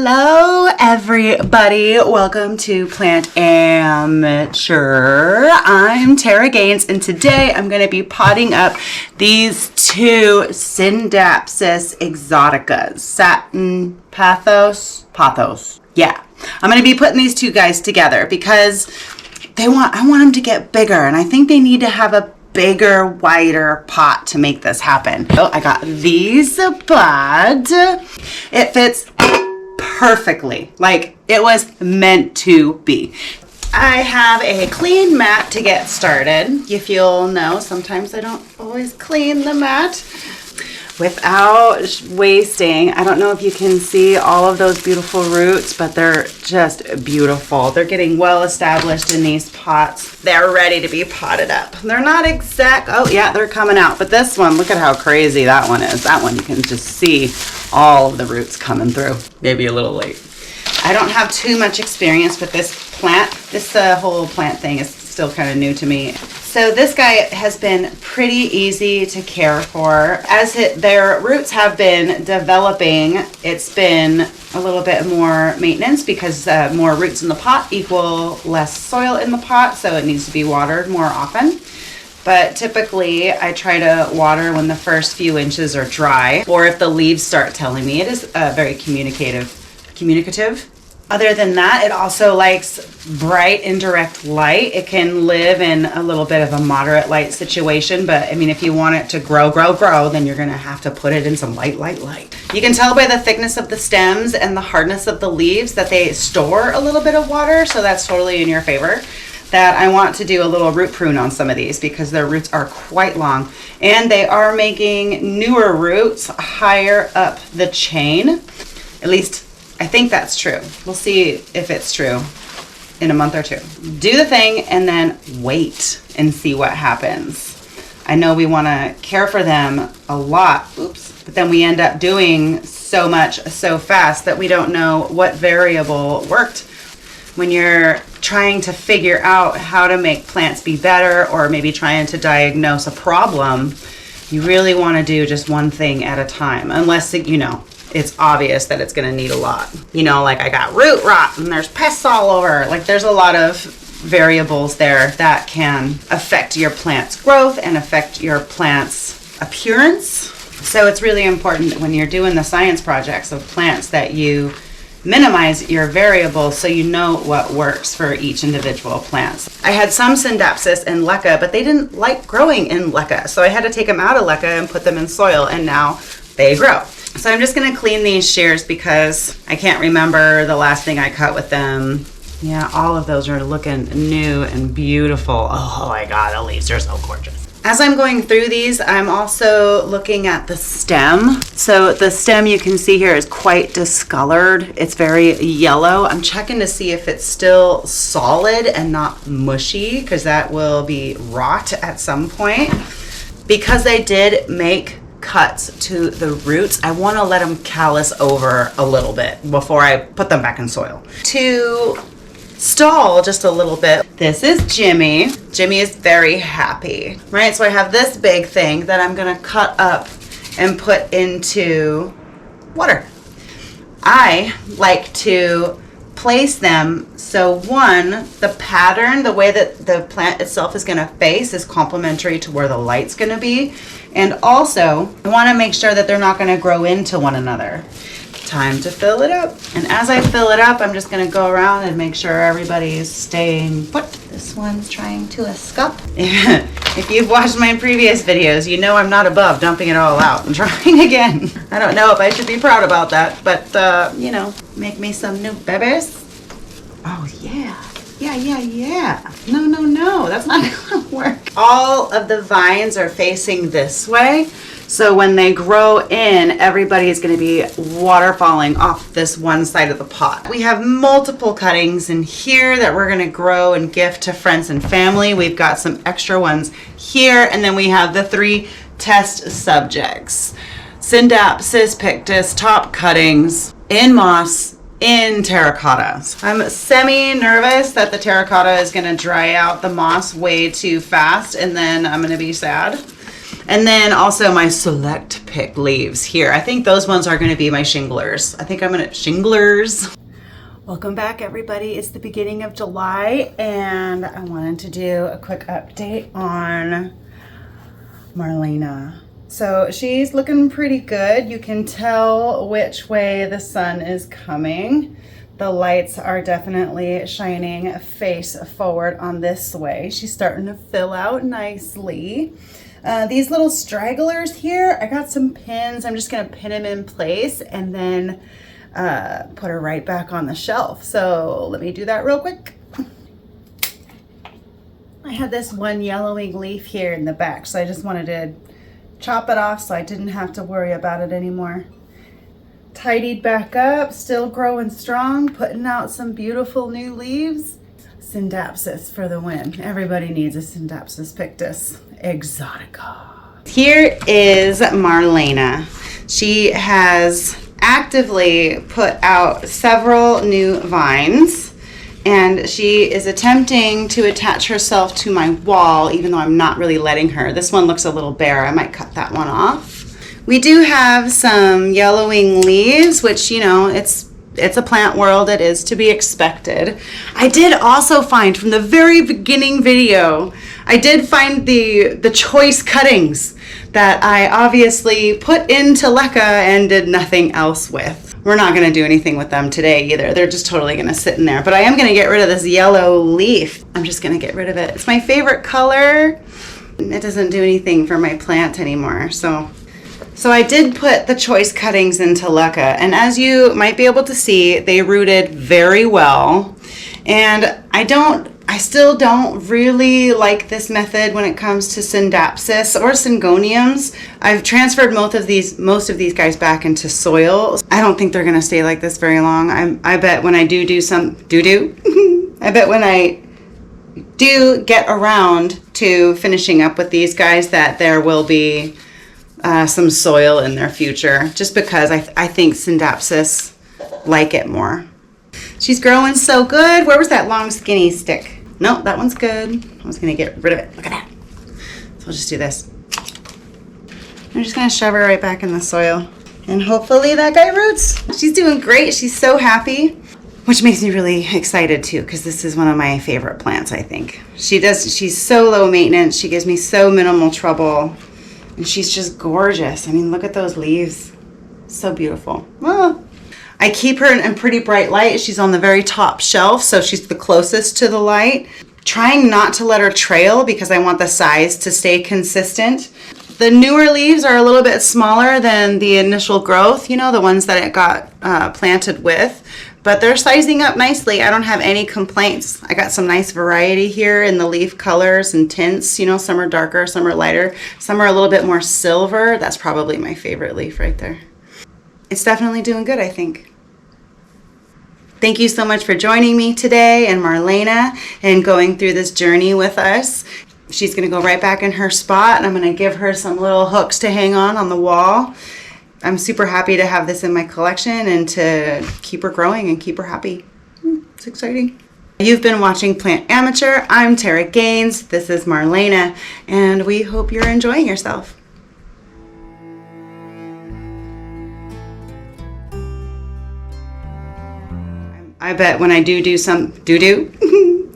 Hello everybody, welcome to Plant Amateur. I'm Tara Gaines and today I'm going to be potting up these two Scindapsus exoticas. Satin Pathos. Yeah, I'm going to be putting these two guys together because I want them to get bigger, and I think they need to have a bigger, wider pot to make this happen. Oh, I got these buds. It fits perfectly, like it was meant to be. I have a clean mat to get started. If you'll know, sometimes I don't always clean the mat. Without wasting, I don't know if you can see all of those beautiful roots, but they're just beautiful. They're getting well established in these pots. They're ready to be potted up. They're not exact, oh yeah, they're coming out. But this one, look at how crazy that one is. That one, you can just see all of the roots coming through. Maybe a little late. I don't have too much experience with this plant. This whole plant thing is still kind of new to me. So this guy has been pretty easy to care for. As their roots have been developing, it's been a little bit more maintenance because more roots in the pot equal less soil in the pot, so it needs to be watered more often. But typically I try to water when the first few inches are dry, or if the leaves start telling me. It is very communicative. Other than that, it also likes bright indirect light. It can live in a little bit of a moderate light situation, but I mean, if you want it to grow, then you're gonna have to put it in some light. You can tell by the thickness of the stems and the hardness of the leaves that they store a little bit of water, so that's totally in your favor. That I want to do a little root prune on some of these because their roots are quite long, and they are making newer roots higher up the chain. At least I think that's true. We'll see if it's true in a month or two. Do the thing and then wait and see what happens. I know we want to care for them a lot, but then we end up doing so much so fast that we don't know what variable worked. When you're trying to figure out how to make plants be better, or maybe trying to diagnose a problem, you really want to do just one thing at a time, unless it's obvious that it's going to need a lot. Like I got root rot and there's pests all over. Like there's a lot of variables there that can affect your plant's growth and affect your plant's appearance. So it's really important when you're doing the science projects of plants that you minimize your variables so you know what works for each individual plant. I had some Scindapsus in leca, but they didn't like growing in leca. So I had to take them out of leca and put them in soil, and now they grow. So I'm just going to clean these shears because I can't remember the last thing I cut with them. Yeah, all of those are looking new and beautiful. Oh my God, the leaves are so gorgeous. As I'm going through these, I'm also looking at the stem. So the stem you can see here is quite discolored. It's very yellow. I'm checking to see if it's still solid and not mushy, because that will be rot at some point. Because they did make cuts to the roots, I want to let them callus over a little bit before I put them back in soil. To stall just a little bit, this is Jimmy. Jimmy is very happy, right? So I have this big thing that I'm gonna cut up and put into water. I like to place them so the pattern, the way that the plant itself is going to face is complementary to where the light's going to be, and also I want to make sure that they're not going to grow into one another. Time to fill it up, and as I fill it up, I'm just going to go around and make sure everybody's staying put. This one's trying to escape. If you've watched my previous videos, you know I'm not above dumping it all out and trying again. I don't know if I should be proud about that, but make me some new babies. Oh yeah. No, that's not gonna work. All of the vines are facing this way, so when they grow in, everybody is going to be waterfalling off this one side of the pot. We have multiple cuttings in here that we're going to grow and gift to friends and family. We've got some extra ones here, and then we have the 3 test subjects. Scindapsus pictus top cuttings in moss, in terracotta. I'm semi-nervous that the terracotta is going to dry out the moss way too fast, and then I'm going to be sad. And then also my select pick leaves here. I think those ones are going to be my shinglers. I think I'm going to shinglers. Welcome back, everybody. It's the beginning of July, and I wanted to do a quick update on Marlena. So she's looking pretty good. You can tell which way the sun is coming. The lights are definitely shining face forward on this way. She's starting to fill out nicely. These little stragglers here, I got some pins. I'm just gonna pin them in place and then put her right back on the shelf. So let me do that real quick. I had this one yellowing leaf here in the back, so I just wanted to chop it off so I didn't have to worry about it anymore. Tidied back up, still growing strong, putting out some beautiful new leaves. Scindapsus for the win. Everybody needs a Scindapsus pictus. Exotica. Here is Marlena. She has actively put out several new vines, and she is attempting to attach herself to my wall, even though I'm not really letting her. This one looks a little bare. I might cut that one off. We do have some yellowing leaves, which, you know, it's a plant world. It is to be expected. I did also find from the very beginning video, I did find the choice cuttings that I obviously put into Leca and did nothing else with. We're not going to do anything with them today either. They're just totally going to sit in there. But I am going to get rid of this yellow leaf. I'm just going to get rid of it. It's my favorite color. It doesn't do anything for my plant anymore. So I did put the choice cuttings into Leca, and as you might be able to see, they rooted very well. And I still don't really like this method when it comes to Scindapsus or Syngoniums. I've transferred most of these guys back into soil. I don't think they're gonna stay like this very long. I bet when I do some I bet when I do get around to finishing up with these guys that there will be some soil in their future, just because I think Scindapsus like it more. She's growing so good. Where was that long skinny stick? Nope, that one's good. I was gonna get rid of it. Look at that. So I'll just do this. I'm just gonna shove her right back in the soil, and hopefully that guy roots. She's doing great. She's so happy, which makes me really excited too, because this is one of my favorite plants, I think. She's so low maintenance. She gives me so minimal trouble. And she's just gorgeous. I mean, look at those leaves. So beautiful. Well, I keep her in pretty bright light. She's on the very top shelf, so she's the closest to the light. Trying not to let her trail because I want the size to stay consistent. The newer leaves are a little bit smaller than the initial growth, you know, the ones that it got planted with. But they're sizing up nicely. I don't have any complaints. I got some nice variety here in the leaf colors and tints. You know, some are darker, some are lighter, some are a little bit more silver. That's probably my favorite leaf right there. It's definitely doing good, I think. Thank you so much for joining me today and Marlena and going through this journey with us. She's gonna go right back in her spot, and I'm gonna give her some little hooks to hang on the wall. I'm super happy to have this in my collection and to keep her growing and keep her happy. It's exciting. You've been watching Plant Amateur. I'm Tara Gaines. This is Marlena, and we hope you're enjoying yourself. I bet when I do some